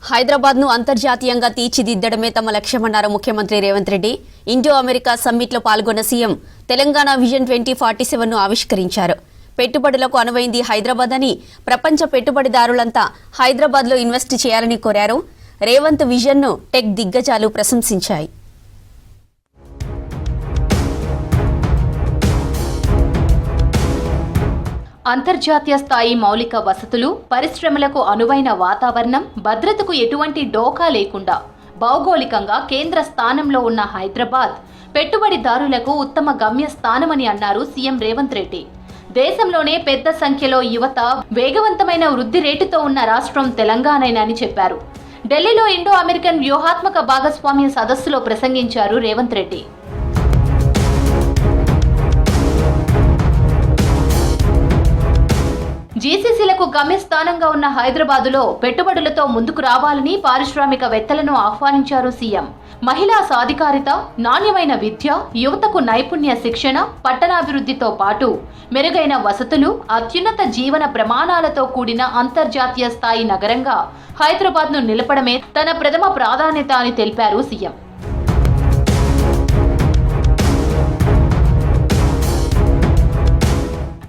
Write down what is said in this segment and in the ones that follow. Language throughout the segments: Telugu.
హైదరాబాద్ ను అంతర్జాతీయంగా తీర్చిదిద్దడమే తమ లక్ష్యమన్నారు ముఖ్యమంత్రి రేవంత్ రెడ్డి. ఇండో అమెరికా సమ్మిట్లో పాల్గొన్న సీఎం తెలంగాణ విజన్ 2047ను ఆవిష్కరించారు. పెట్టుబడులకు అనువైంది హైదరాబాద్ అని, ప్రపంచ పెట్టుబడిదారులంతా హైదరాబాద్లో ఇన్వెస్ట్ చేయాలని కోరారు. రేవంత్ విజన్ను టెక్ దిగ్గజాలు ప్రశంసించాయి. అంతర్జాతీయ స్థాయి మౌలిక వసతులు, పరిశ్రమలకు అనువైన వాతావరణం, భద్రతకు ఎటువంటి డోకా లేకుండా భౌగోళికంగా కేంద్ర స్థానంలో ఉన్న హైదరాబాద్ పెట్టుబడిదారులకు ఉత్తమ గమ్యస్థానమని అన్నారు సీఎం రేవంత్ రెడ్డి. దేశంలోనే పెద్ద సంఖ్యలో యువత, వేగవంతమైన వృద్ధి రేటుతో ఉన్న రాష్ట్రం తెలంగాణని చెప్పారు. ఢిల్లీలో ఇండో అమెరికన్ వ్యూహాత్మక భాగస్వామ్య సదస్సులో ప్రసంగించారు రేవంత్ రెడ్డి. జీసీసీలకు గమ్యస్థానంగా ఉన్న హైదరాబాదులో పెట్టుబడులతో ముందుకు రావాలని పారిశ్రామికవేత్తలను ఆహ్వానించారు సీఎం. మహిళా సాధికారిత, నాణ్యమైన విద్య, యువతకు నైపుణ్య శిక్షణ, పట్టణాభివృద్ధితో పాటు మెరుగైన వసతులు, అత్యున్నత జీవన ప్రమాణాలతో కూడిన అంతర్జాతీయ స్థాయి నగరంగా హైదరాబాద్ను నిలపడమే తన ప్రథమ ప్రాధాన్యత అని తెలిపారు సీఎం.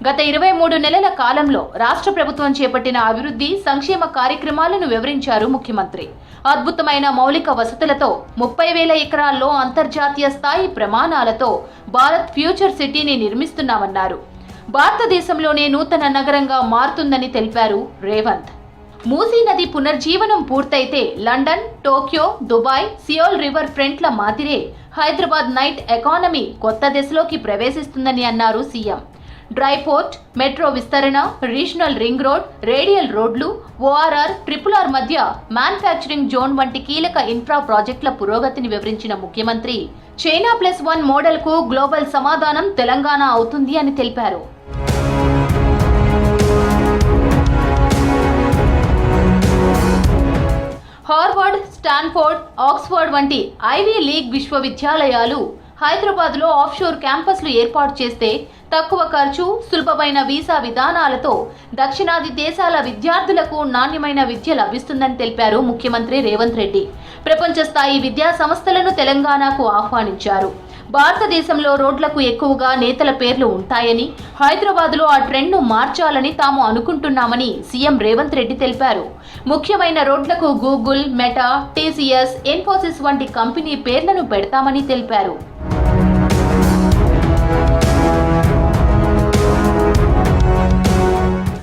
గత 23 నెలల కాలంలో రాష్ట్ర ప్రభుత్వం చేపట్టిన అభివృద్ధి, సంక్షేమ కార్యక్రమాలను వివరించారు ముఖ్యమంత్రి. అద్భుతమైన మౌలిక వసతులతో 30,000 ఎకరాల్లో అంతర్జాతీయ స్థాయి ప్రమాణాలతో భారత్ ఫ్యూచర్ సిటీని నిర్మిస్తున్నామన్నారు. భారతదేశంలోనే నూతన నగరంగా మారుతుందని తెలిపారు రేవంత్. మూసీ నది పునర్జీవనం పూర్తయితే London, Tokyo, Dubai, Seoul river ఫ్రంట్ల మాదిరే హైదరాబాద్ నైట్ ఎకానమీ కొత్త దశలోకి ప్రవేశిస్తుందని అన్నారు సీఎం. డ్రై పోర్ట్, మెట్రో విస్తరణ, రీజనల్ రింగ్ రోడ్, రేడియల్ రోడ్లు, ఓఆర్ఆర్, RRR మధ్య మ్యానుఫ్యాక్చరింగ్ జోన్ వంటి కీలక ఇన్ఫ్రా ప్రాజెక్టుల పురోగతిని వివరించిన ముఖ్యమంత్రి చైనా +1 మోడల్కు గ్లోబల్ సమాధానం తెలంగాణ అవుతుంది అని తెలిపారు. హార్వర్డ్, స్టాన్ఫోర్డ్, ఆక్స్ఫర్డ్ వంటి ఐవీ లీగ్ విశ్వవిద్యాలయాలు హైదరాబాద్లో ఆఫ్షోర్ క్యాంపస్లు ఏర్పాటు చేస్తే తక్కువ ఖర్చు, సులభమైన వీసా విధానాలతో దక్షిణాది దేశాల విద్యార్థులకు నాణ్యమైన విద్య లభిస్తుందని తెలిపారు ముఖ్యమంత్రి రేవంత్ రెడ్డి. ప్రపంచ స్థాయి విద్యా సంస్థలను తెలంగాణకు ఆహ్వానించారు. భారతదేశంలో రోడ్లకు ఎక్కువగా నేతల పేర్లు ఉంటాయని, హైదరాబాద్లో ఆ ట్రెండ్ను మార్చాలని తాము అనుకుంటున్నామని సీఎం రేవంత్ రెడ్డి తెలిపారు. ముఖ్యమైన రోడ్లకు గూగుల్, మెటా, టీసీఎస్, ఇన్ఫోసిస్ వంటి కంపెనీ పేర్లను పెడతామని తెలిపారు.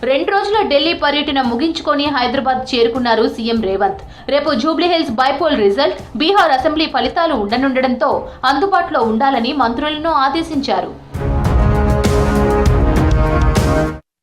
రెండు రోజుల ఢిల్లీ పర్యటన ముగించుకొని హైదరాబాద్ చేరుకున్నారు సీఎం రేవంత్. రేపు Jubilee Hills bypoll result, Bihar assembly ఫలితాలు ఉండనుండడంతో అందుబాటులో ఉండాలని మంత్రులను ఆదేశించారు.